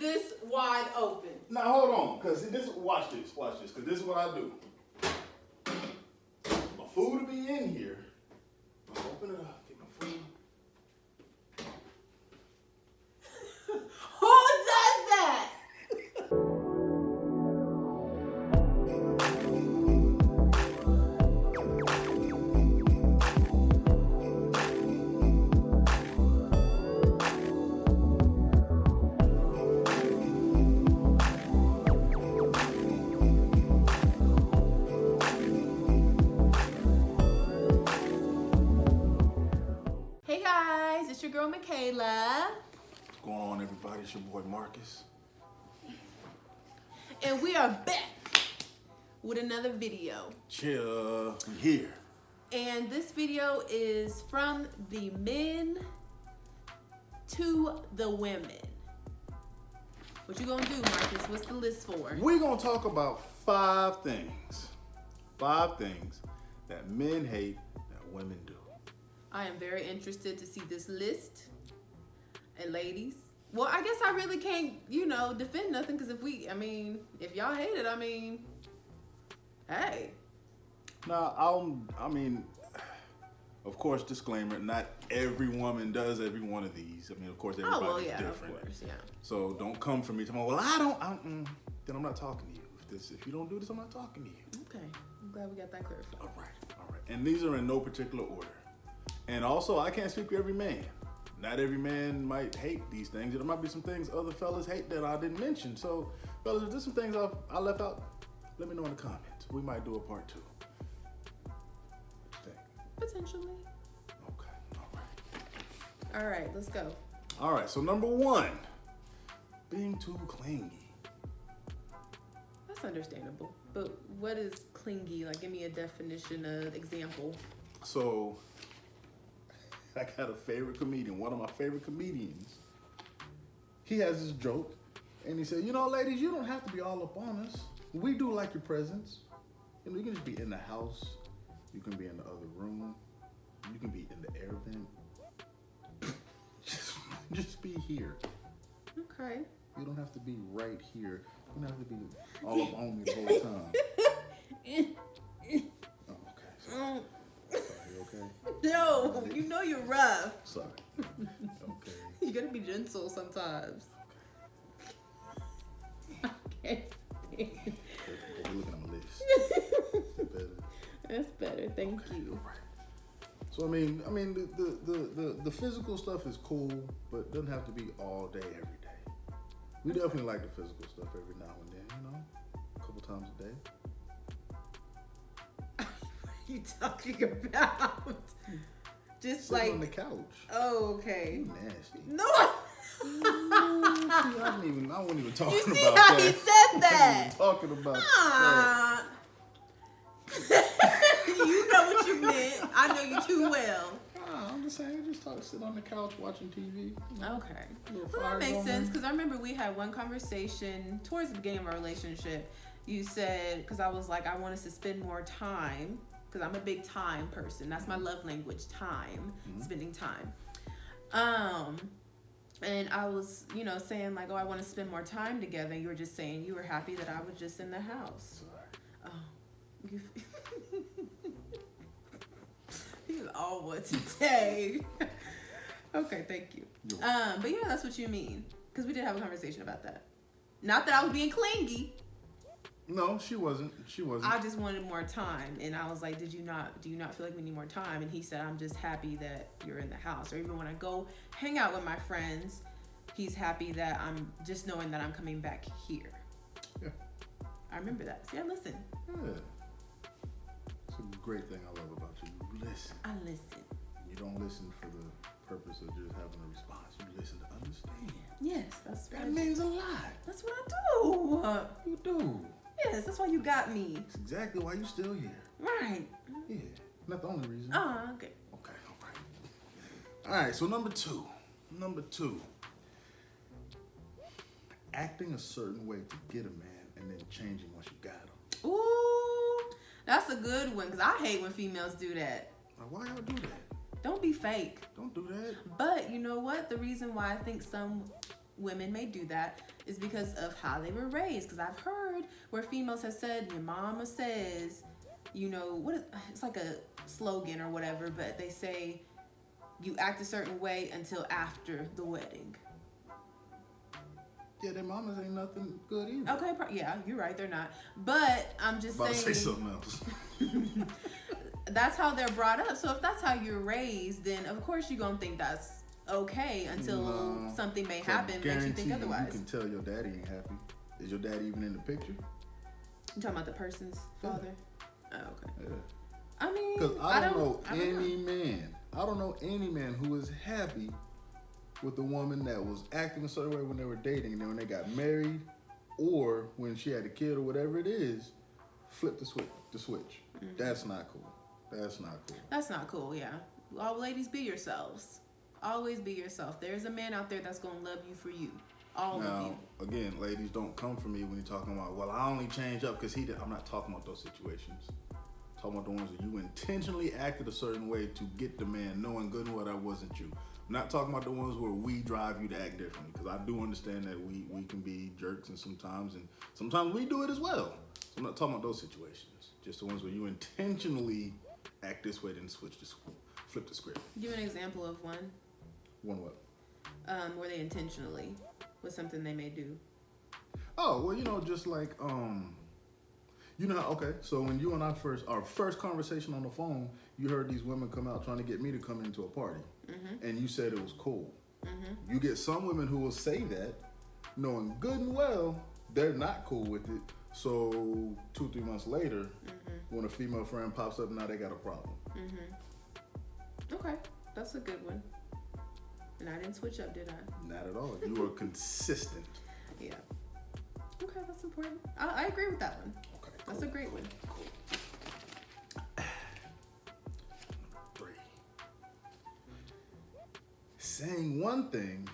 this wide open. Now hold on, cause watch this, cause this is what I do. My food will be in here. I'll open it up, get my food. Who does that? Your girl Michaela. What's going on, everybody? It's your boy Marcus. And we are back with another video. Chill, I'm here. And this video is from the men to the women. What you gonna do, Marcus? What's the list for? We're gonna talk about 5 things. 5 things that men hate that women do. I am very interested to see this list. And ladies, well, I guess I really can't, defend nothing, because if y'all hate it, hey. Now, of course, disclaimer, not every woman does every one of these. Of course, everybody's different. Of course, yeah. So don't come for me tomorrow. Well, then I'm not talking to you. If you don't do this, I'm not talking to you. Okay, I'm glad we got that clarified. All right. And these are in no particular order. And also, I can't speak for every man. Not every man might hate these things. There might be some things other fellas hate that I didn't mention. So, fellas, if there's some things I left out, let me know in the comments. We might do a part 2. Potentially. Okay, all right, let's go. All right, so number 1, being too clingy. That's understandable. But what is clingy? Like, give me a definition, example. So, I got a favorite comedian, one of my favorite comedians. He has this joke, and he said, ladies, you don't have to be all up on us. We do like your presence. You can just be in the house. You can be in the other room. You can be in the air vent. just be here. Okay. You don't have to be right here. You don't have to be all up on me the whole time. Oh, okay. Sorry. You okay? No, you're rough. Sorry. Okay. You gotta be gentle sometimes. Okay. You're looking at my list. That's better. Thank you. Right. So the physical stuff is cool, but it doesn't have to be all day, every day. We definitely like the physical stuff every now and then, a couple times a day. What are you talking about? Just sitting like on the couch. Oh, okay. You nasty. No. I wasn't even talking about that. You see how he said that? I wasn't even talking about that. You know what you meant. I know you too well. I'm just saying, sit on the couch watching TV. Okay. Well, that makes sense, because I remember we had one conversation towards the beginning of our relationship. You said, because I was like, I want us to spend more time, because I'm a big time person. That's my love language, time, spending time. And I was, saying like, oh, I want to spend more time together. And you were just saying you were happy that I was just in the house. Oh, he's all what today. Okay, thank you. But yeah, that's what you mean. Because we did have a conversation about that. Not that I was being clingy. No, she wasn't. I just wanted more time, and I was like, do you not feel like we need more time? And he said, I'm just happy that you're in the house. Or even when I go hang out with my friends, he's happy that I'm just knowing that I'm coming back here. Yeah. I remember that. So yeah, listen. Yeah. It's a great thing I love about you. You listen. I listen. You don't listen for the purpose of just having a response. You listen to understand. Yes, that means a lot. That's what I do. You do. Yes, that's why you got me. That's exactly why you're still here. Right. Yeah, not the only reason. Okay. Okay, all right. All right, so number two. Acting a certain way to get a man and then changing once you got him. Ooh, that's a good one, because I hate when females do that. Why y'all do that? Don't be fake. Don't do that. But you know what? The reason why I think some women may do that is because of how they were raised. Because I've heard where females have said, your mama says, you know, it's like a slogan or whatever, but they say you act a certain way until after the wedding. Yeah, their mamas ain't nothing good either. Okay, yeah, you're right, they're not. But I'm just saying. About to say something else. That's how they're brought up. So if that's how you're raised, then of course you're going to think that's okay until something may happen that makes you think otherwise. You can tell your daddy ain't happy. Is your daddy even in the picture? You talking about the person's father? Oh, okay. Yeah. I mean, because I don't know any man who is happy with a woman that was acting a certain way when they were dating, and then when they got married, or when she had a kid or whatever it is, flip the switch. Mm-hmm. That's not cool. That's not cool. Yeah. All ladies, be yourselves. Always be yourself. There's a man out there that's gonna love you for you. All of you. Again, ladies, don't come for me when you're talking about, well, I only changed up because he did. I'm not talking about those situations. I'm talking about the ones where you intentionally acted a certain way to get the man, knowing good and well that wasn't you. I'm not talking about the ones where we drive you to act differently, because I do understand that we can be jerks and sometimes we do it as well. So I'm not talking about those situations. Just the ones where you intentionally act this way, then flip the script. Give an example of one. One what? Where they intentionally was something they may do. Oh, well, just like, okay, so when you and our first conversation on the phone, you heard these women come out trying to get me to come into a party, mm-hmm. and you said it was cool. Mm-hmm. You get some women who will say that, knowing good and well they're not cool with it. So 2-3 months later, mm-hmm. when a female friend pops up, now they got a problem. Mm-hmm. Okay, that's a good one. And I didn't switch up, did I? Not at all. You were consistent. Yeah. Okay, that's important. I agree with that one. Okay, cool. That's a great one. Cool. 3. Saying one thing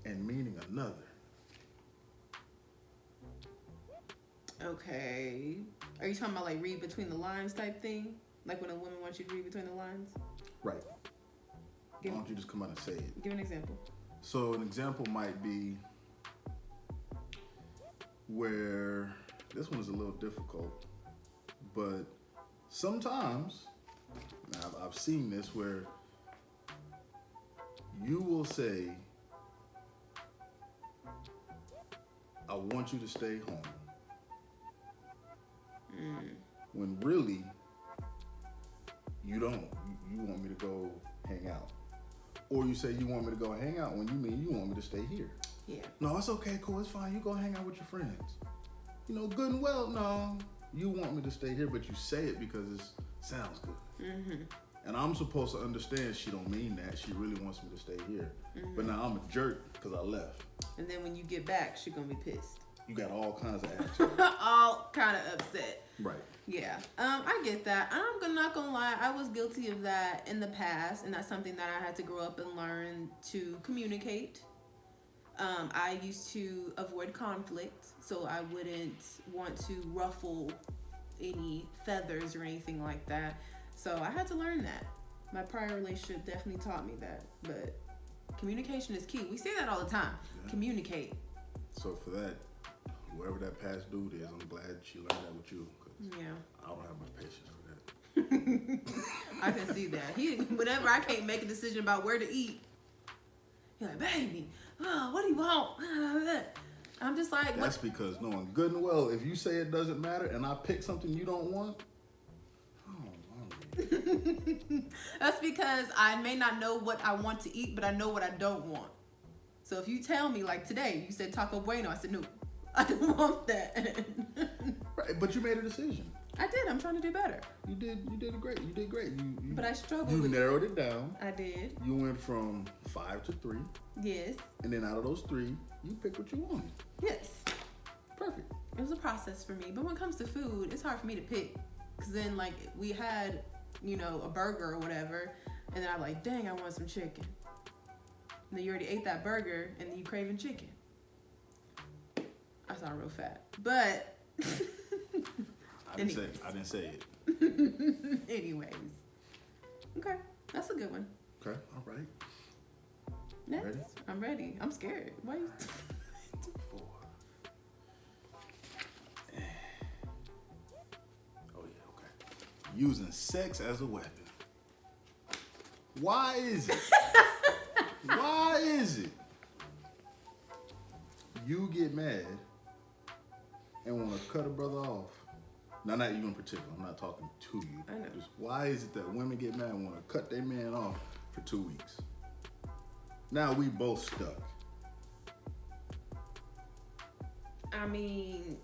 and meaning another. Okay. Are you talking about like read between the lines type thing? Like when a woman wants you to read between the lines? Right. Why don't you just come out and say it? Give an example. So an example might be where, this one is a little difficult, but sometimes, I've seen this where you will say, I want you to stay home. When really, you don't. You want me to go hang out. Or you say you want me to go hang out when you mean you want me to stay here. Yeah. No, it's okay, cool, it's fine. You go hang out with your friends. Good and well, no. You want me to stay here, but you say it because it sounds good. Mm-hmm. And I'm supposed to understand she don't mean that. She really wants me to stay here. Mm-hmm. But now I'm a jerk because I left. And then when you get back, she gonna be pissed. You got all kinds of attitude. All kind of upset. Right. Yeah. I get that. I'm not gonna lie. I was guilty of that in the past, and that's something that I had to grow up and learn to communicate. I used to avoid conflict, so I wouldn't want to ruffle any feathers or anything like that. So I had to learn that. My prior relationship definitely taught me that. But communication is key. We say that all the time. Yeah. Communicate. So for that, whoever that past dude is, I'm glad she learned that with you. Yeah. I don't have much patience for that. I can see that. Whenever I can't make a decision about where to eat, he's like, baby, what do you want? I'm just like, that's because knowing good and well, if you say it doesn't matter and I pick something you don't want, that's because I may not know what I want to eat, but I know what I don't want. So if you tell me, like today, you said Taco Bueno, I said, no, I don't want that. Right, but you made a decision. I did. I'm trying to do better. You did great. You did great. But I struggled. You narrowed it down. I did. You went from 5 to 3. Yes. And then out of those 3, you picked what you wanted. Yes. Perfect. It was a process for me. But when it comes to food, it's hard for me to pick. Because then, like, we had, a burger or whatever. And then I'm like, dang, I want some chicken. And then you already ate that burger, and then you craving chicken. I sound real fat. But... I didn't say it. Anyways. Okay. That's a good one. Okay. All right. Next. Ready? I'm ready. I'm scared. Why? 4. Oh yeah, okay. Using sex as a weapon. Why is it? Why is it? You get mad and want to cut a brother off. Now, not you in particular. I'm not talking to you. I know. Just why is it that women get mad and want to cut their man off for 2 weeks? Now we both stuck. I mean,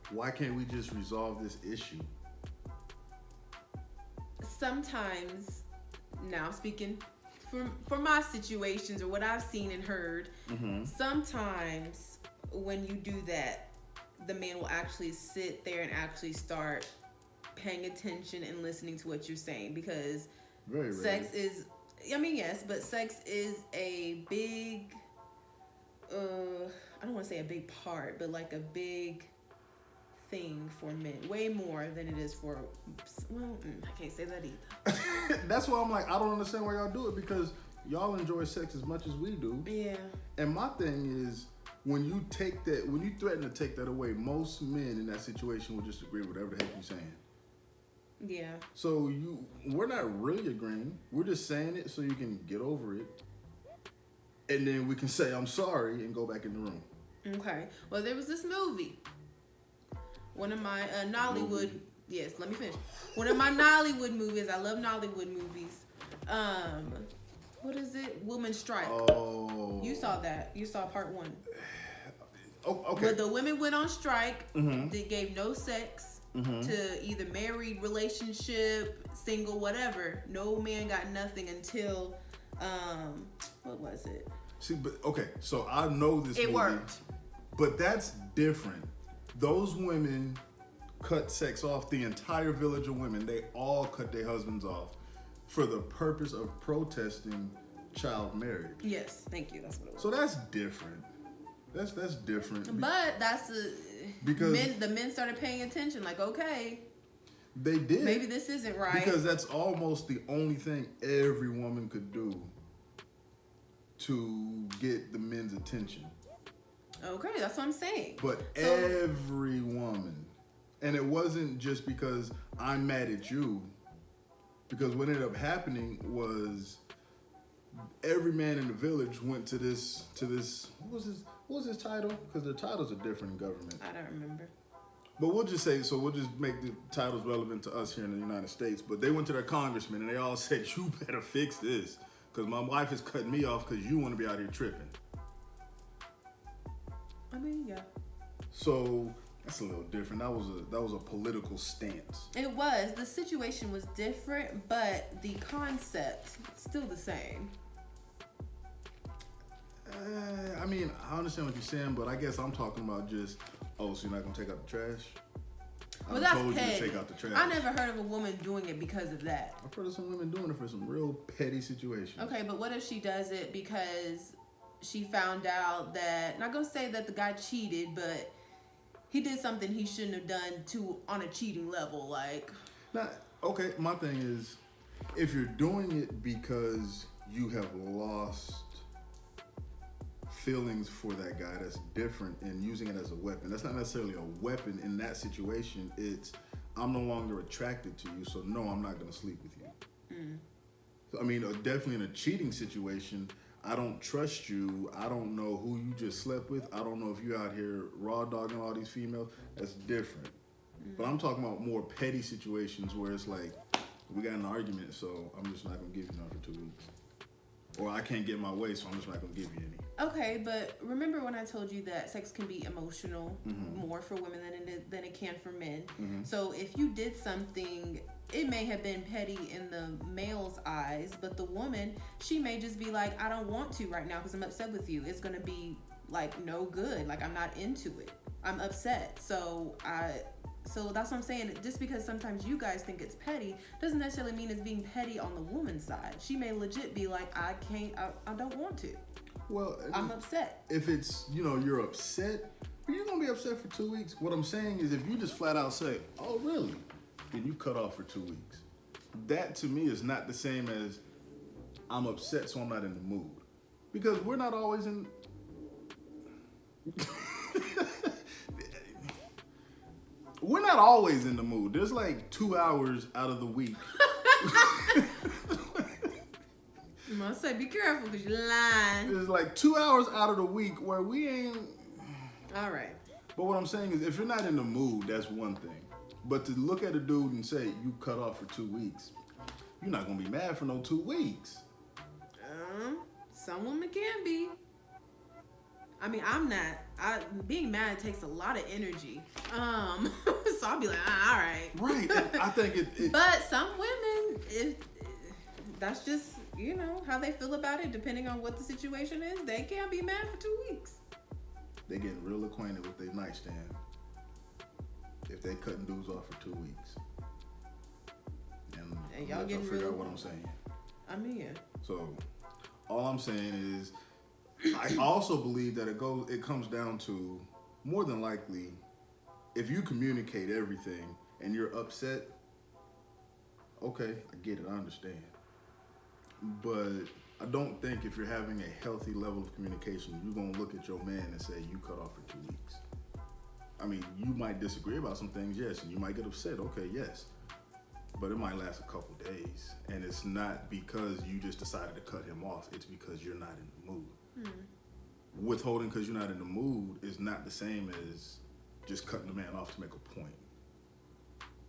Why can't we just resolve this issue? sometimes, now speaking for my situations or what I've seen and heard, sometimes when you do that, the man will actually sit there and actually start paying attention and listening to what you're saying, because Very sex is, I mean, yes, but sex is a big, I don't want to say a big part, but like a big thing for men, way more than it is for, well, I can't say that either. That's why I'm like, I don't understand why y'all do it, because y'all enjoy sex as much as we do. Yeah. And my thing is, when you take that, when you threaten to take that away, most men in that situation will just agree with whatever the heck you're saying. Yeah. So we're not really agreeing. We're just saying it so you can get over it. And then we can say, I'm sorry, and go back in the room. Okay. Well, there was this movie. One of my Nollywood. Movie. Yes, let me finish. One of my Nollywood movies. I love Nollywood movies. What is it? Woman Strike. Oh. You saw that. You saw part 1. Oh, okay. But the women went on strike. They gave no sex to either married, relationship, single, whatever. No man got nothing until, what was it? See, but okay, so I know this movie. It worked. But that's different. Those women cut sex off, the entire village of women, they all cut their husbands off for the purpose of protesting child marriage. Yes, thank you. That's what it was. So that's different. That's different. But that's because the men started paying attention. Like, okay, they did. maybe this isn't right. Because that's almost the only thing every woman could do to get the men's attention. Okay, that's what I'm saying. But every woman. And it wasn't just because I'm mad at you. Because what ended up happening was every man in the village went to this what was his title? Because the titles are different in government. I don't remember. But we'll just make the titles relevant to us here in the United States. But they went to their congressman and they all said, you better fix this. Because my wife is cutting me off because you want to be out here tripping. I mean, yeah. So that's a little different. That was a political stance. It was. The situation was different, but the concept still the same. I mean, I understand what you're saying, but I guess I'm talking about just, so you're not gonna take out the trash? Well, I that's told you to petty. take out the trash. I never heard of a woman doing it because of that. I've heard of some women doing it for some real petty situations. Okay, but what if she does it because she found out that, not gonna say that the guy cheated, but he did something he shouldn't have done on a cheating level, like. Now, okay, my thing is, if you're doing it because you have lost feelings for that guy, that's different, and using it as a weapon. That's not necessarily a weapon in that situation. It's, I'm no longer attracted to you, so no, I'm not gonna sleep with you. So, I mean, definitely in a cheating situation, I don't trust you. I don't know who you just slept with. I don't know if you're out here raw dogging all these females. That's different. But I'm talking about more petty situations where it's like, we got an argument, so I'm just not gonna give you none for 2 weeks. Or I can't get my way, so I'm just not gonna give you any. Okay, but remember when I told you that sex can be emotional more for women than it can for men. So if you did something, it may have been petty in the male's eyes, but the woman, she may just be like, I don't want to right now because I'm upset with you. It's gonna be like no good. Like, I'm not into it. I'm upset. So that's what I'm saying. Just because sometimes you guys think it's petty doesn't necessarily mean it's being petty on the woman's side. She may legit be like, I don't want to. Well, I'm upset. If it's, you're upset, you're gonna be upset for 2 weeks. What I'm saying is, if you just flat out say, oh really? Then you cut off for 2 weeks. That to me is not the same as I'm upset, so I'm not in the mood. Because we're not always in. We're not always in the mood. There's like 2 hours out of the week. I'm gonna say, be careful because you're lying. There's like 2 hours out of the week where we ain't. All right. But what I'm saying is, if you're not in the mood, that's one thing. But to look at a dude and say, you cut off for 2 weeks, you're not gonna be mad for no 2 weeks. Some women can be. I mean, I'm not. Being mad takes a lot of energy. So I'll be like, all right. Right. And I think it. But some women, if that's just, you know, how they feel about it, depending on what the situation is, they can't be mad for 2 weeks. They getting real acquainted with their nightstand if they cutting dudes off for 2 weeks. And y'all getting figure real. out what I'm saying. I mean, yeah. So all I'm saying is, I also believe that it comes down to, more than likely, if you communicate everything and you're upset, okay, I get it, I understand. But I don't think if you're having a healthy level of communication, you're gonna look at your man and say, you cut off for 2 weeks. I mean, you might disagree about some things, yes, and you might get upset, okay, yes. But it might last a couple days. And it's not because you just decided to cut him off, it's because you're not in the mood. Withholding because you're not in the mood is not the same as just cutting the man off to make a point.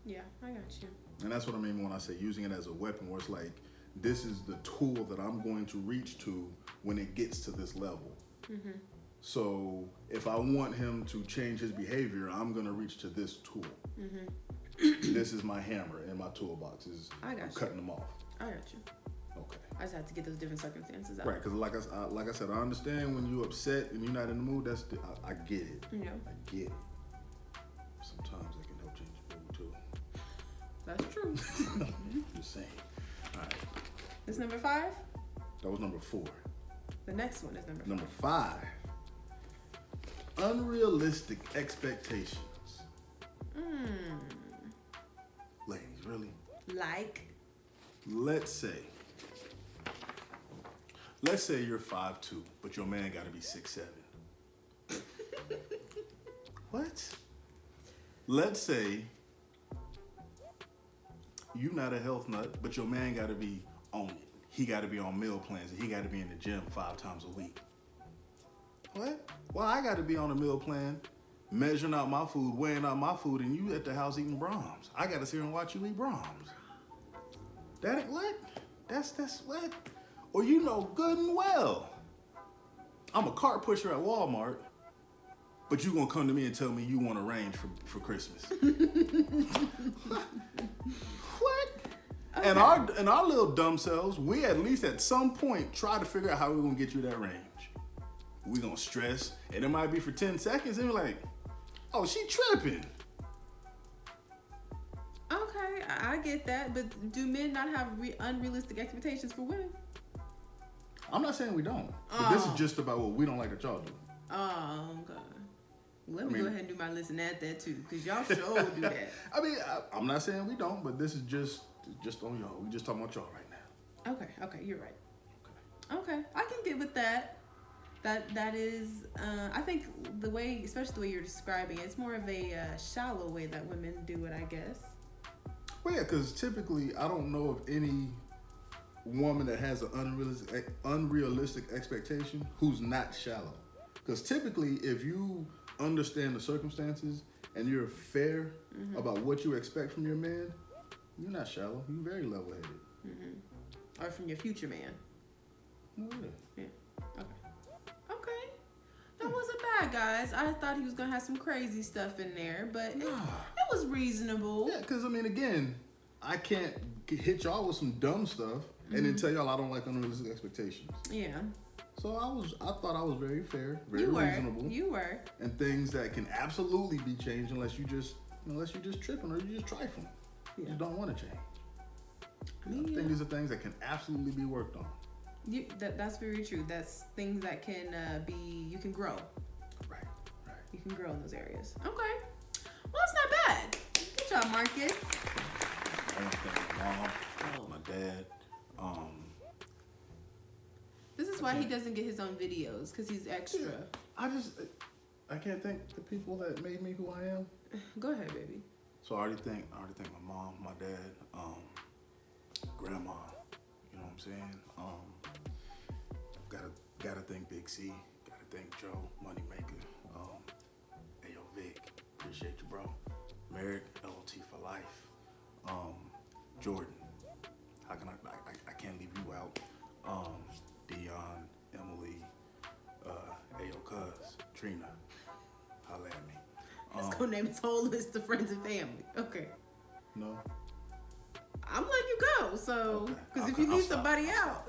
Yeah, I got you. And that's what I mean when I say using it as a weapon, where it's like, this is the tool that I'm going to reach to when it gets to this level. Mm-hmm. So if I want him to change his behavior, I'm going to reach to this tool. Mm-hmm. This is my hammer in my toolbox. I'm cutting them off. I got you. Okay. I just had to get those different circumstances out. Right, because like I said, I understand when you're upset and you're not in the mood. I get it. Yeah. I get it. Sometimes I can help change the mood too. That's true. Just saying. All right. This number 5? That was number 4. The next one is number 5. Number 5. Unrealistic expectations. Ladies, really? Like? Let's say you're 5'2", but your man gotta be 6'7". What? Let's say you not a health nut, but your man gotta be on it. He gotta be on meal plans and he gotta be in the gym 5 times a week. What? Well, I gotta be on a meal plan, measuring out my food, weighing out my food, and you at the house eating Brahms. I gotta sit here and watch you eat Brahms. That ain't what? That's what? Or you know good and well, I'm a cart pusher at Walmart, but you gonna come to me and tell me you want a range for Christmas. What? Okay. And our little dumb selves, we at least at some point try to figure out how we're gonna get you that range. We gonna stress, and it might be for 10 seconds, and we're like, oh, she tripping. Okay, I get that, but do men not have unrealistic expectations for women? I'm not saying we don't, but this is just about what we don't like that y'all do. Oh, okay. Let me go ahead and do my list and add that too, because y'all sure do that. I mean, I'm not saying we don't, but this is just on y'all. We just talking about y'all right now. Okay, you're right. Okay, I can get with that. That is, I think the way, especially the way you're describing it, it's more of a shallow way that women do it, I guess. Well, yeah, because typically I don't know of any woman that has an unrealistic expectation who's not shallow. Because typically, if you understand the circumstances and you're fair about what you expect from your man, you're not shallow. You're very level-headed. Or from your future man. Oh, yeah. Okay. That wasn't bad, guys. I thought he was gonna have some crazy stuff in there, but it was reasonable. Yeah, because I mean, again, I can't hit y'all with some dumb stuff and then tell y'all I don't like unrealistic expectations. Yeah. So I thought I was very fair, very reasonable. You were. And things that can absolutely be changed unless you just tripping or you just trifling. You just don't want to change. I think these are things that can absolutely be worked on. That's very true. That's things that can you can grow. Right. You can grow in those areas. Okay. Well, it's not bad. Good job, Marcus. I want to thank my mom, my dad. This is why he doesn't get his own videos, because he's extra. I can't thank the people that made me who I am. Go ahead, baby. So I already thank my mom, my dad, grandma. You know what I'm saying? Gotta thank Big C. Gotta thank Joe, Moneymaker. Ayo Vic, appreciate you, bro. Merrick, LT for life. Jordan, how can I can't leave you out. Dion, Emily, Ayo Cuz, Trina, holla at me. Let's go name his whole list of friends and family. Okay. No. I'm letting you go, so, because if you leave somebody out.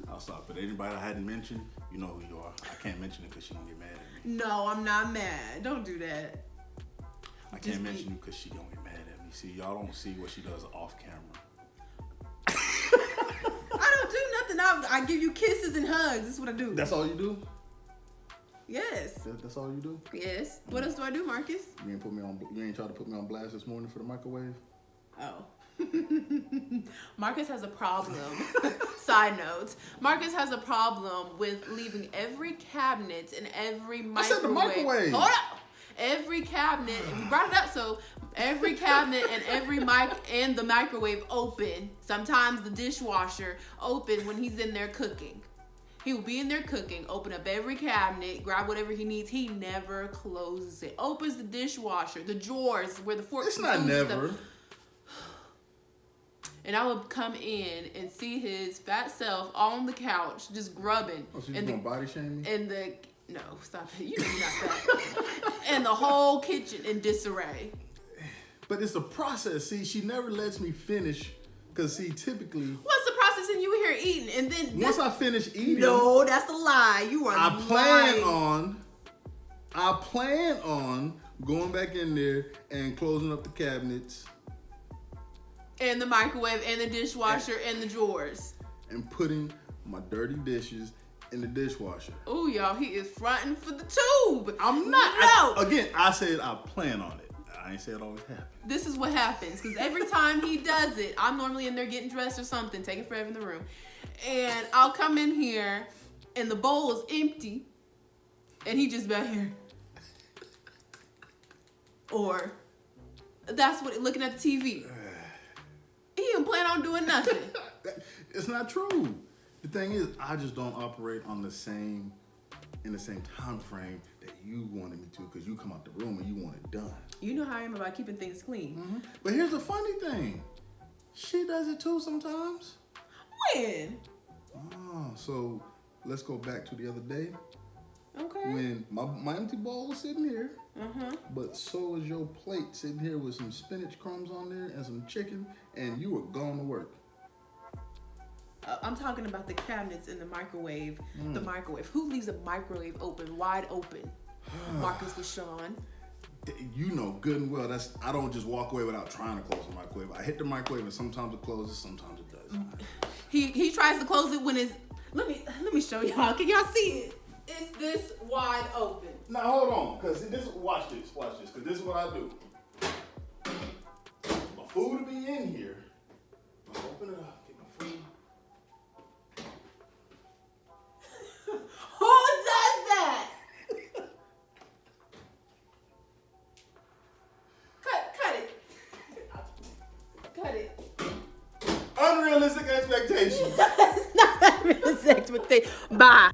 I'll stop. But anybody I hadn't mentioned, you know who you are. I can't mention it because she gonna get mad at me. No, I'm not mad. Don't do that. I can't mention you because she gonna get mad at me. See, y'all don't see what she does off camera. I don't do nothing. I give you kisses and hugs. That's what I do. That's all you do? Yes. That's all you do? Yes. What else do I do, Marcus? You ain't try to put me on blast this morning for the microwave? Oh. Marcus has a problem. Side note. Marcus has a problem with leaving every cabinet and every microwave. I said the microwave. Hold up. Every cabinet, and we brought it up, so every cabinet and every mic and the microwave open. Sometimes the dishwasher open when he's in there cooking. He will be in there cooking, open up every cabinet, grab whatever he needs. He never closes it. Opens the dishwasher, the drawers where the forks. It's not never. And I would come in and see his fat self on the couch, just grubbing. Oh, so you're gonna body shame me? And no, stop it. You know you're not fat. And the whole kitchen in disarray. But it's a process. See, she never lets me finish. Because, see, typically... What's the process in you here eating? And then... Once I finish eating... No, that's a lie. You are lying. I plan on going back in there and closing up the cabinets. And the microwave and the dishwasher and the drawers. And putting my dirty dishes in the dishwasher. Oh, y'all, he is fronting for the tube. I'm not. No. I said I plan on it. I ain't say it always happens. This is what happens, because every time he does it, I'm normally in there getting dressed or something, taking forever in the room. And I'll come in here, and the bowl is empty, and he just back here. Or, that's what, looking at the TV. He didn't plan on doing nothing. It's not true. The thing is, I just don't operate in the same time frame that you wanted me to, because you come out the room and you want it done. You know how I am about keeping things clean. Mm-hmm. But here's the funny thing. She does it too sometimes. When? Oh, so let's go back to the other day. Okay. When my empty bowl was sitting here, but so is your plate sitting here with some spinach crumbs on there and some chicken, and you were going to work. I'm talking about the cabinets in the microwave. The microwave. Who leaves a microwave open, wide open? Marcus LaShawn. You know good and well I don't just walk away without trying to close the microwave. I hit the microwave and sometimes it closes, sometimes it doesn't. He tries to close it when it's. Let me show y'all. Can y'all see it? It's this wide open. Now hold on, cause watch this, cause this is what I do. My food will be in here. I open it up, get my food. Who does that? Cut it. Unrealistic expectations. It's not unrealistic expectation. Bye.